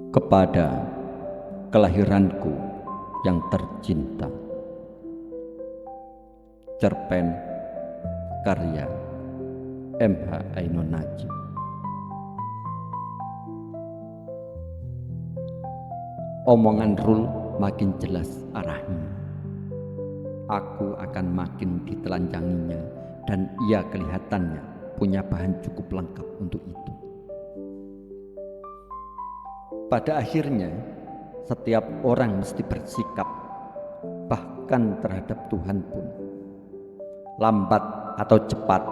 Kepada kelahiranku yang tercinta. Cerpen karya M.H. Ainun Nadjib. Omongan Rul makin jelas arahnya. Aku akan makin ditelanjanginya dan ia kelihatannya punya bahan cukup lengkap untuk itu. Pada akhirnya, setiap orang mesti bersikap, bahkan terhadap Tuhan pun. Lambat atau cepat,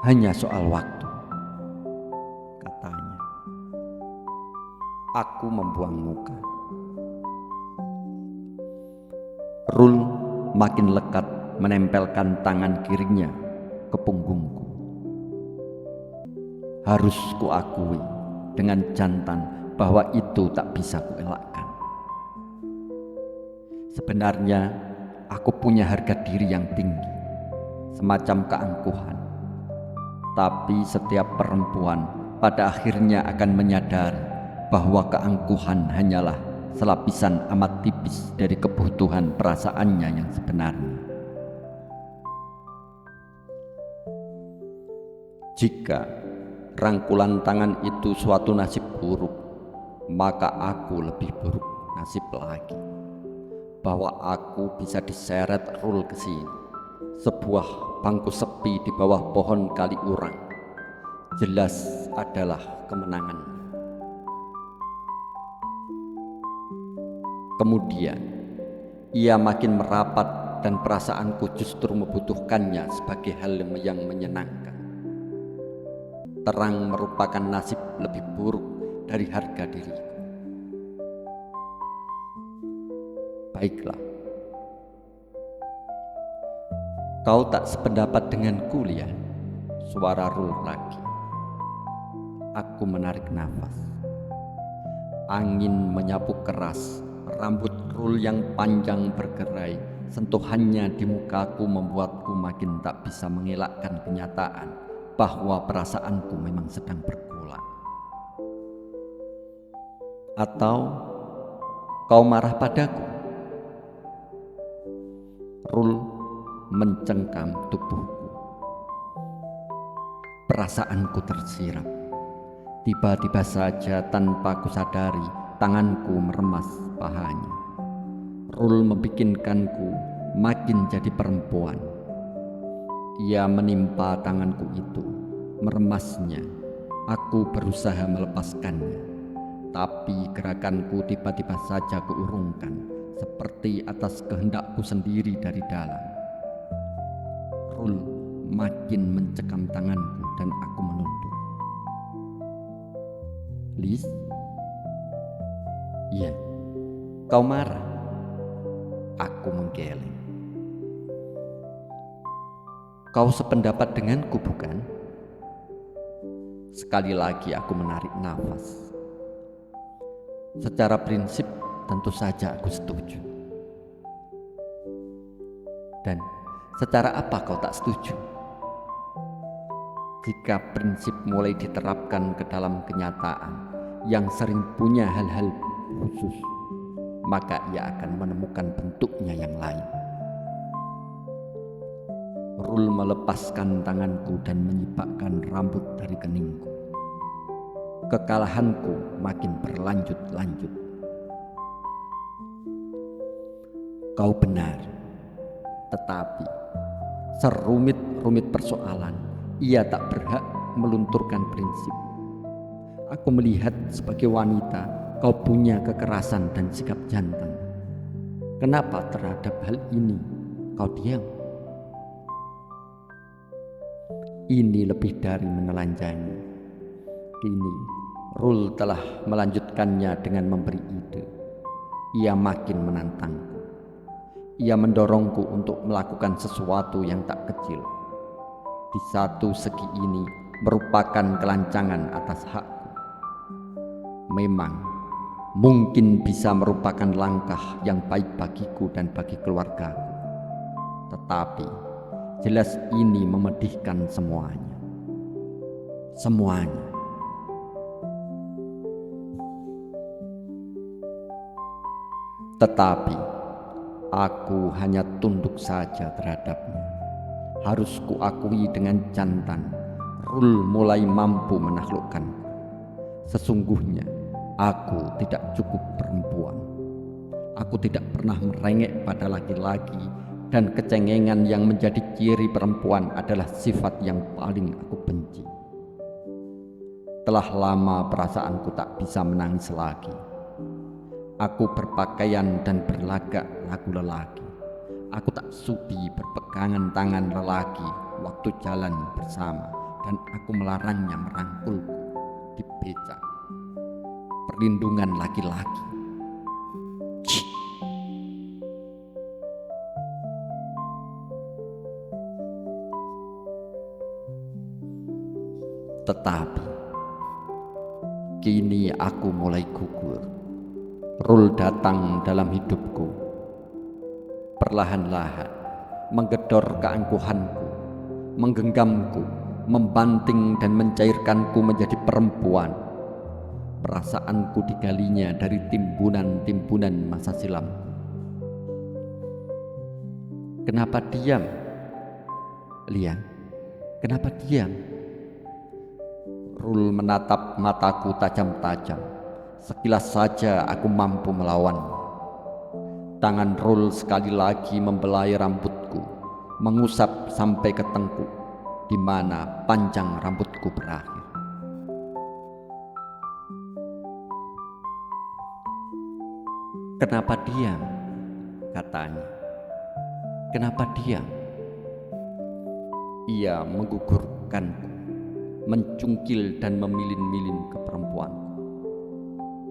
hanya soal waktu, katanya. Aku membuang muka. Rul makin lekat menempelkan tangan kirinya ke punggungku. Harus kuakui dengan jantan bahwa itu tak bisa kuelakkan. Sebenarnya aku punya harga diri yang tinggi, semacam keangkuhan. Tapi setiap perempuan pada akhirnya akan menyadari bahwa keangkuhan hanyalah selapisan amat tipis dari kebutuhan perasaannya yang sebenarnya. Jika rangkulan tangan itu suatu nasib buruk, maka aku lebih buruk nasib lagi. Bahwa aku bisa diseret Rul ke sini, sebuah bangku sepi di bawah pohon kali urang, jelas adalah kemenangan. Kemudian ia makin merapat dan perasaanku justru membutuhkannya sebagai hal yang menyenangkan. Terang merupakan nasib lebih buruk dari harga diriku. Baiklah, kau tak sependapat denganku, Lian. Suara Rul lagi. Aku menarik nafas. Angin menyapu keras rambut Rul yang panjang bergerai. Sentuhannya di mukaku membuatku makin tak bisa mengelakkan kenyataan bahwa perasaanku memang sedang bergolak. Atau kau marah padaku? Rul mencengkam tubuhku. Perasaanku tersirap. Tiba-tiba saja tanpa kusadari, tanganku meremas pahanya. Rul membikinkanku makin jadi perempuan. Ia menimpa tanganku itu, meremasnya. Aku berusaha melepaskannya, tapi gerakanku tiba-tiba saja kuurungkan, seperti atas kehendakku sendiri dari dalam. Rul makin mencekam tanganku dan aku menunduk. Lis? Iya, kau marah? Aku menggeleng. Kau sependapat denganku, bukan? Sekali lagi aku menarik nafas. Secara prinsip tentu saja aku setuju. Dan secara apa kau tak setuju? Jika prinsip mulai diterapkan ke dalam kenyataan yang sering punya hal-hal khusus, maka ia akan menemukan bentuknya yang lain. Rul melepaskan tanganku dan menyibakkan rambut dari keningku. Kekalahanku makin berlanjut-lanjut. Kau benar, tetapi serumit-rumit persoalan, ia tak berhak melunturkan prinsip. Aku melihat sebagai wanita kau punya kekerasan dan sikap jantan. Kenapa terhadap hal ini kau diam? Ini lebih dari menelanjangi. Kini Rul telah melanjutkannya dengan memberi ide. Ia makin menantangku. Ia mendorongku untuk melakukan sesuatu yang tak kecil. Di satu segi ini merupakan kelancangan atas hakku. Memang mungkin bisa merupakan langkah yang baik bagiku dan bagi keluargaku. Tetapi jelas ini memedihkan semuanya. Semuanya. Tetapi aku hanya tunduk saja terhadapnya. Harus kuakui dengan jantan, Rul mulai mampu menaklukkan. Sesungguhnya aku tidak cukup perempuan. Aku tidak pernah merengek pada laki-laki, dan kecengengan yang menjadi ciri perempuan adalah sifat yang paling aku benci. Telah lama perasaanku tak bisa menangis lagi. Aku berpakaian dan berlagak lagu lelaki. Aku tak sudi berpegangan tangan lelaki waktu jalan bersama, dan aku melarangnya merangkulku di becak. Perlindungan laki-laki. Tetapi kini aku mulai gugur. Rul datang dalam hidupku, perlahan-lahan menggedor keangkuhanku, menggenggamku, membanting dan mencairkanku menjadi perempuan. Perasaanku digalinya dari timbunan-timbunan masa silamku. Kenapa diam, Liang? Kenapa diam? Rul menatap mataku tajam-tajam. Sekilas saja aku mampu melawan. Tangan Rul sekali lagi membelai rambutku, mengusap sampai ke tengkuk, di mana panjang rambutku berakhir. Kenapa diam? Katanya. Kenapa diam? Ia menggugurkanku, mencungkil dan memilin-milin ke perempuanku.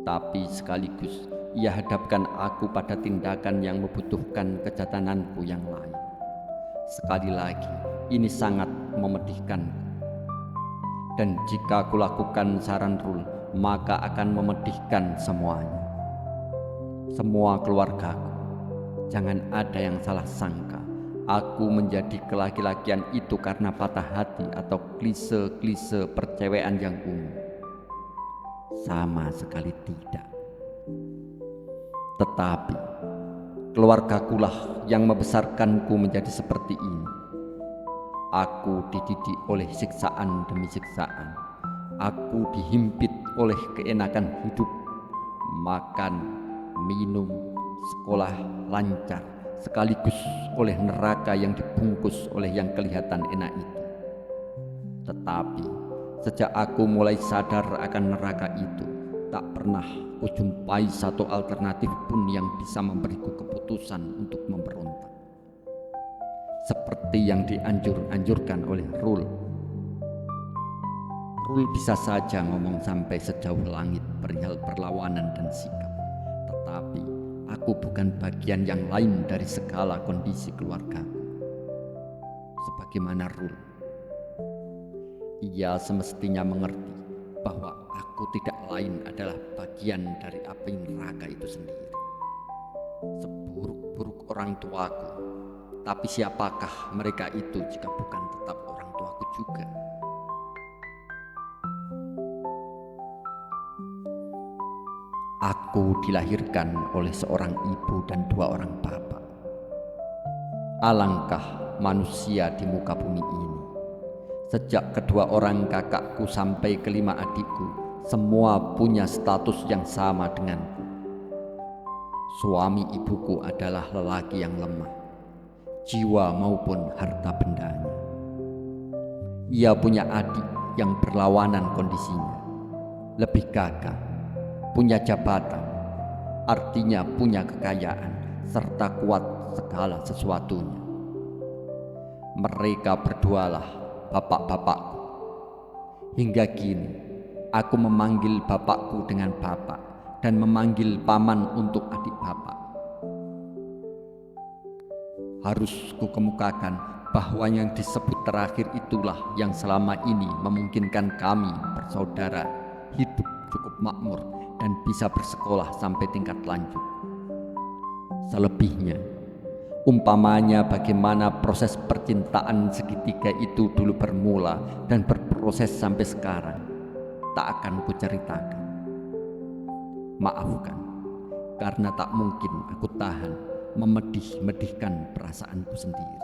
Tapi sekaligus ia hadapkan aku pada tindakan yang membutuhkan kejatananku yang lain. Sekali lagi, ini sangat memedihkanku. Dan jika kulakukan saran Rul, maka akan memedihkan semuanya. Semua keluargaku. Jangan ada yang salah sangka aku menjadi kelaki-lakian itu karena patah hati atau klise-klise percewean yang umum. Sama sekali tidak. Tetapi keluargakulah yang membesarkanku menjadi seperti ini. Aku dididik oleh siksaan demi siksaan. Aku dihimpit oleh keenakan hidup, makan, minum, sekolah lancar, sekaligus oleh neraka yang dibungkus oleh yang kelihatan enak itu. Tetapi sejak aku mulai sadar akan neraka itu, tak pernah kujumpai satu alternatif pun yang bisa memberiku keputusan untuk memberontak. Seperti yang dianjurkan oleh Rul. Rul bisa saja ngomong sampai sejauh langit perihal perlawanan dan sikap. Tetapi aku bukan bagian yang lain dari segala kondisi keluargaku. Sebagaimana Rul, ia semestinya mengerti bahwa aku tidak lain adalah bagian dari api neraka itu sendiri. Seburuk-buruk orang tuaku, tapi siapakah mereka itu jika bukan tetap orang tuaku juga? Aku dilahirkan oleh seorang ibu dan dua orang bapak. Alangkah manusia di muka bumi ini. Sejak kedua orang kakakku sampai kelima adikku, semua punya status yang sama denganku. Suami ibuku adalah lelaki yang lemah, jiwa maupun harta bendanya. Ia punya adik yang berlawanan kondisinya, lebih gagah, punya jabatan, artinya punya kekayaan, serta kuat segala sesuatunya. Mereka berdualah bapak-bapakku. Hingga kini, aku memanggil bapakku dengan bapak dan memanggil paman untuk adik bapak. Harus kukemukakan bahwa yang disebut terakhir itulah yang selama ini memungkinkan kami bersaudara hidup cukup makmur dan bisa bersekolah sampai tingkat lanjut. Selebihnya, umpamanya bagaimana proses percintaan segitiga itu dulu bermula dan berproses sampai sekarang, tak akan kuceritakan. Maafkan, karena tak mungkin aku tahan memedih-medihkan perasaanku sendiri.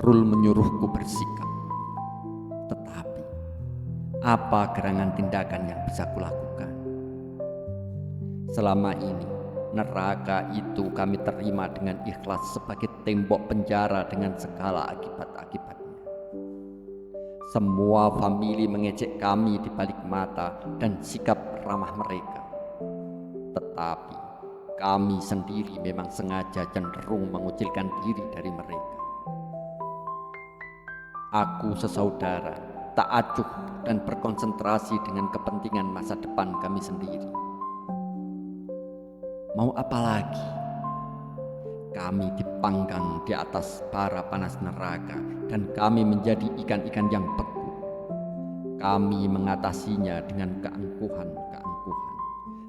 Rul menyuruhku bersikap, tetapi apa gerangan tindakan yang bisa kulakukan? Selama ini, neraka itu kami terima dengan ikhlas sebagai tembok penjara dengan segala akibat-akibatnya. Semua famili mengejek kami di balik mata dan sikap ramah mereka. Tetapi kami sendiri memang sengaja cenderung mengucilkan diri dari mereka. Aku sesaudara, tak acuh dan berkonsentrasi dengan kepentingan masa depan kami sendiri. Mau apa lagi? Kami dipanggang di atas bara panas neraka dan kami menjadi ikan-ikan yang beku. Kami mengatasinya dengan keangkuhan-keangkuhan,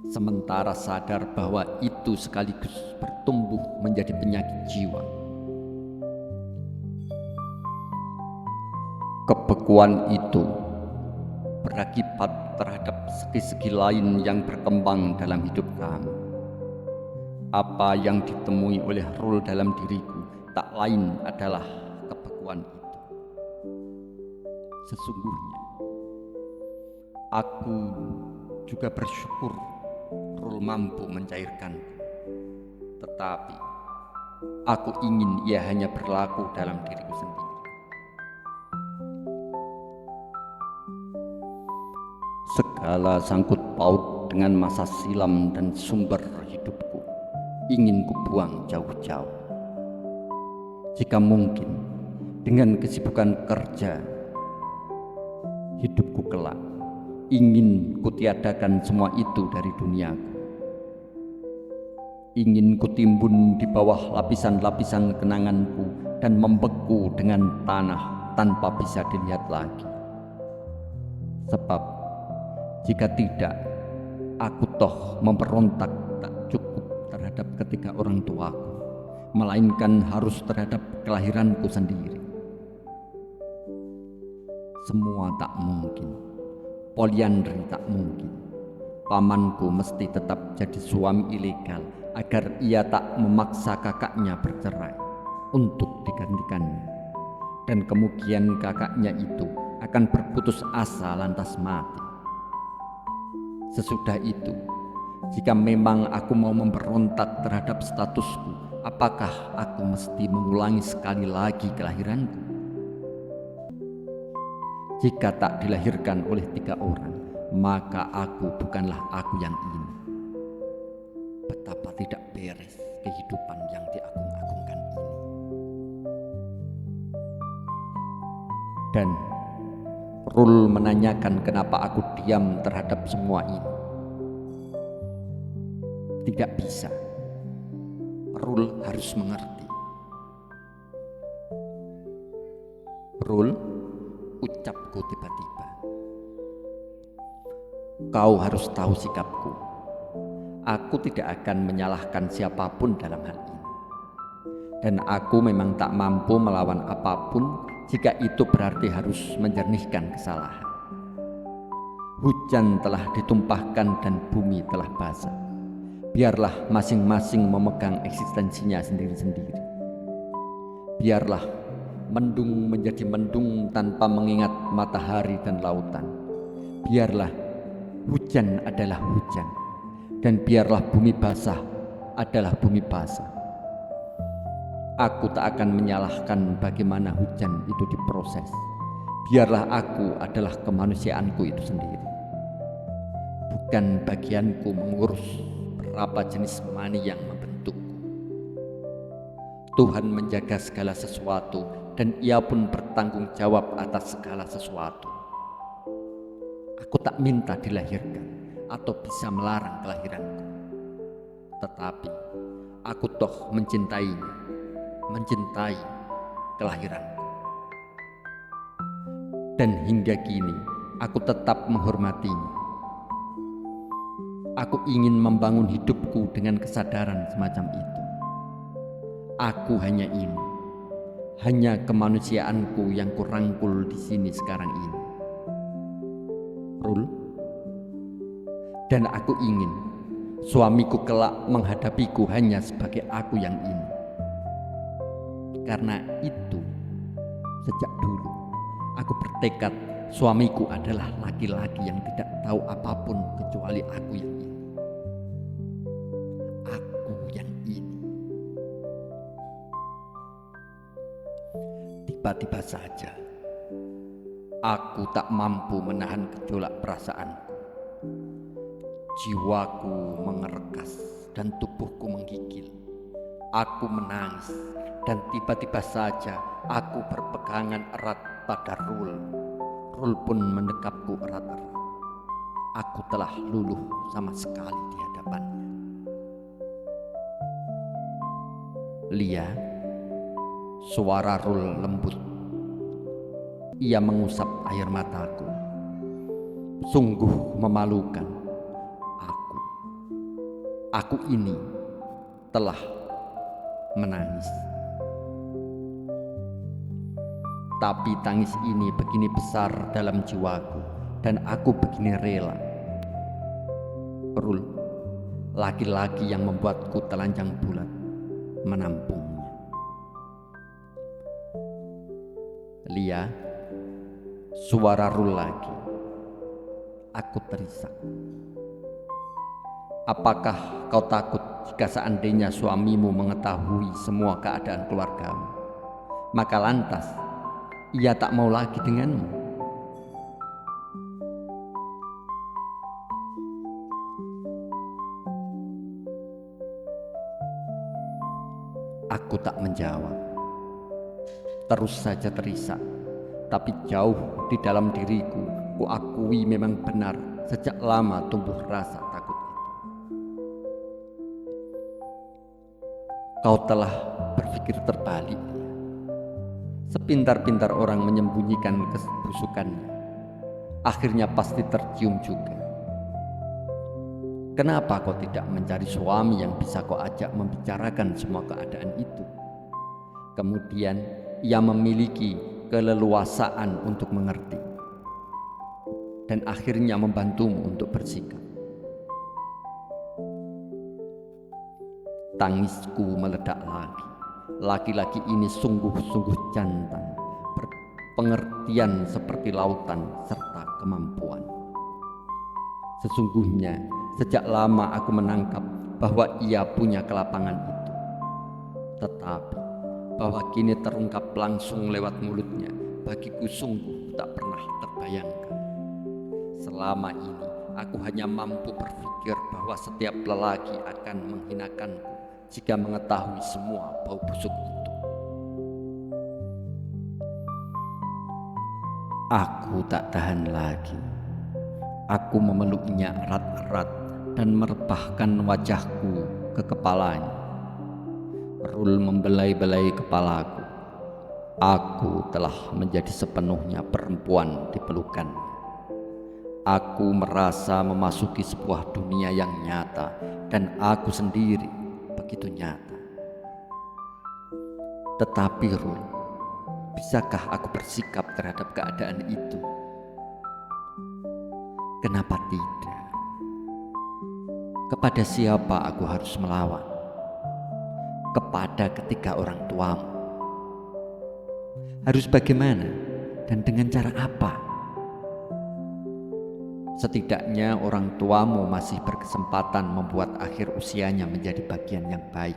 sementara sadar bahwa itu sekaligus bertumbuh menjadi penyakit jiwa. Kebekuan itu berakibat terhadap segi-segi lain yang berkembang dalam hidup kami. Apa yang ditemui oleh Rul dalam diriku tak lain adalah kebekuan itu. Sesungguhnya, aku juga bersyukur Rul mampu mencairkanku. Tetapi, aku ingin ia hanya berlaku dalam diriku sendiri. Segala sangkut paut dengan masa silam dan sumber hidupku ingin kubuang jauh-jauh. Jika mungkin, dengan kesibukan kerja, hidupku kelak, ingin kutiadakan semua itu dari duniaku. Ingin kutimbun di bawah lapisan-lapisan kenanganku dan membeku dengan tanah tanpa bisa dilihat lagi. Sebab jika tidak, aku toh memberontak tak cukup terhadap ketiga orang tuaku, melainkan harus terhadap kelahiranku sendiri. Semua tak mungkin, poliandri tak mungkin. Pamanku mesti tetap jadi suami ilegal agar ia tak memaksa kakaknya bercerai untuk digantikannya. Dan kemudian kakaknya itu akan berputus asa lantas mati. Sesudah itu, jika memang aku mau memberontak terhadap statusku, apakah aku mesti mengulangi sekali lagi kelahiranku? Jika tak dilahirkan oleh 3 orang, maka aku bukanlah aku yang ini. Betapa tidak beres kehidupan yang diagung-agungkan ini. Dan Rul menanyakan kenapa aku diam terhadap semua ini. Tidak bisa. Rul harus mengerti. Rul, ucapku tiba-tiba. Kau harus tahu sikapku. Aku tidak akan menyalahkan siapapun dalam hal ini. Dan aku memang tak mampu melawan apapun jika itu berarti harus menjernihkan kesalahan. Hujan telah ditumpahkan dan bumi telah basah. Biarlah masing-masing memegang eksistensinya sendiri-sendiri. Biarlah mendung menjadi mendung tanpa mengingat matahari dan lautan. Biarlah hujan adalah hujan, dan biarlah bumi basah adalah bumi basah. Aku tak akan menyalahkan bagaimana hujan itu diproses. Biarlah aku adalah kemanusiaanku itu sendiri. Bukan bagianku mengurus berapa jenis mani yang membentukku. Tuhan menjaga segala sesuatu dan Ia pun bertanggung jawab atas segala sesuatu. Aku tak minta dilahirkan atau bisa melarang kelahiranku. Tetapi aku toh mencintainya. Mencintai kelahiranku. Dan hingga kini aku tetap menghormatinya. Aku ingin membangun hidupku dengan kesadaran semacam itu. Aku hanya ini, hanya kemanusiaanku yang kurangkul di sini sekarang ini. Rul, Dan aku ingin suamiku kelak menghadapiku hanya sebagai aku yang ini. Karena itu, sejak dulu aku bertekad suamiku adalah laki-laki yang tidak tahu apapun kecuali aku yang ini. Aku yang ini. Tiba-tiba saja aku tak mampu menahan gejolak perasaanku. Jiwaku mengerekas dan tubuhku menggigil. Aku menangis dan tiba-tiba saja aku berpegangan erat pada Rul. Rul pun mendekapku erat-erat. Aku telah luluh sama sekali di hadapannya. Lia, suara Rul lembut. Ia mengusap air mataku. Sungguh memalukan. Aku ini telah menangis. Tapi tangis ini begini besar dalam jiwaku dan aku begini rela. Rul, laki-laki yang membuatku telanjang bulat, menampungnya. Lia, suara Rul lagi. Aku terisak. Apakah kau takut jika seandainya suamimu mengetahui semua keadaan keluargamu, maka lantas ia tak mau lagi denganmu? Aku tak menjawab. Terus saja terisak, tapi jauh di dalam diriku, kuakui memang benar sejak lama tumbuh rasa takut itu. Kau telah berpikir terbalik. Sepintar-pintar orang menyembunyikan kebusukannya, akhirnya pasti tercium juga. Kenapa kau tidak mencari suami yang bisa kau ajak membicarakan semua keadaan itu? Kemudian ia memiliki keleluasaan untuk mengerti dan akhirnya membantumu untuk bersikap. Tangisku meledak lagi. Laki-laki ini sungguh-sungguh jantan, berpengertian seperti lautan serta kemampuan. Sesungguhnya sejak lama aku menangkap bahwa ia punya kelapangan itu. Tetapi bahwa kini terungkap langsung lewat mulutnya, bagiku sungguh tak pernah terbayangkan. Selama ini aku hanya mampu berpikir bahwa setiap lelaki akan menghinakanku jika mengetahui semua bau busuk itu. Aku tak tahan lagi. Aku memeluknya erat-erat dan merebahkan wajahku ke kepalanya. Rul membelai-belai kepalaku. Aku telah menjadi sepenuhnya perempuan di pelukannya. Aku merasa memasuki sebuah dunia yang nyata dan aku sendiri begitu nyata. Tetapi Rul, bisakah aku bersikap terhadap keadaan itu? Kenapa tidak? Kepada siapa aku harus melawan? Kepada ketiga orang tuamu. Harus bagaimana dan dengan cara apa? Setidaknya orang tuamu masih berkesempatan membuat akhir usianya menjadi bagian yang baik.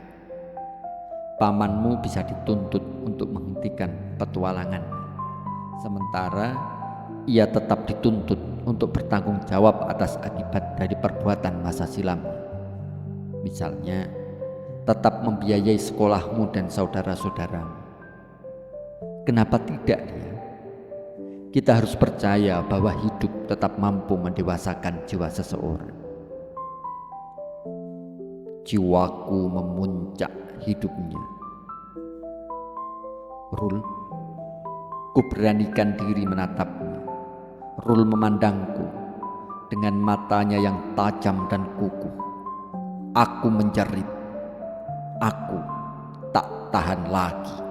Pamanmu bisa dituntut untuk menghentikan petualangannya, sementara ia tetap dituntut untuk bertanggung jawab atas akibat dari perbuatan masa silamnya. Misalnya, tetap membiayai sekolahmu dan saudara-saudaramu. Kenapa tidak dia? Kita harus percaya bahwa hidup tetap mampu mendewasakan jiwa seseorang. Jiwaku memuncak hidupnya. Rul, ku beranikan diri menatapnya. Rul memandangku dengan matanya yang tajam dan kukuh. Aku menjerit. Aku tak tahan lagi.